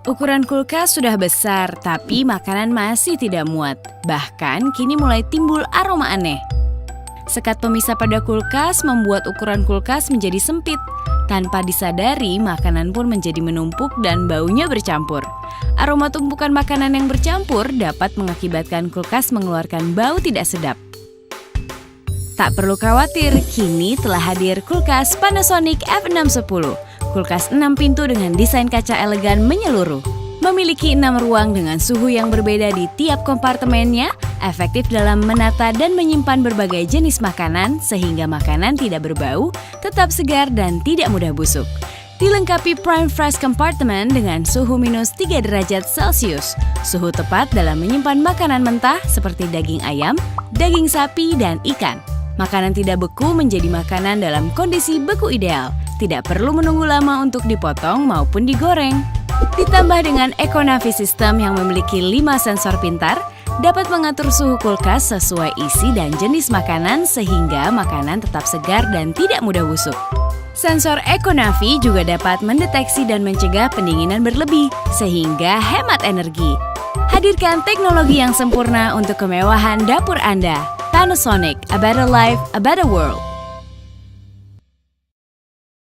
Ukuran kulkas sudah besar, tapi makanan masih tidak muat. Bahkan kini mulai timbul aroma aneh. Sekat pemisah pada kulkas membuat ukuran kulkas menjadi sempit. Tanpa disadari, makanan pun menjadi menumpuk dan baunya bercampur. Aroma tumpukan makanan yang bercampur dapat mengakibatkan kulkas mengeluarkan bau tidak sedap. Tak perlu khawatir, kini telah hadir kulkas Panasonic F610. Kulkas 6 pintu dengan desain kaca elegan menyeluruh. Memiliki 6 ruang dengan suhu yang berbeda di tiap kompartemennya, efektif dalam menata dan menyimpan berbagai jenis makanan sehingga makanan tidak berbau, tetap segar dan tidak mudah busuk. Dilengkapi Prime Fresh Compartment dengan suhu minus 3 derajat Celcius, suhu tepat dalam menyimpan makanan mentah seperti daging ayam, daging sapi, dan ikan. Makanan tidak beku menjadi makanan dalam kondisi beku ideal. Tidak perlu menunggu lama untuk dipotong maupun digoreng. Ditambah dengan Econavi System yang memiliki 5 sensor pintar, dapat mengatur suhu kulkas sesuai isi dan jenis makanan sehingga makanan tetap segar dan tidak mudah busuk. Sensor Econavi juga dapat mendeteksi dan mencegah pendinginan berlebih sehingga hemat energi. Hadirkan teknologi yang sempurna untuk kemewahan dapur Anda. Panasonic, a better life, a better world.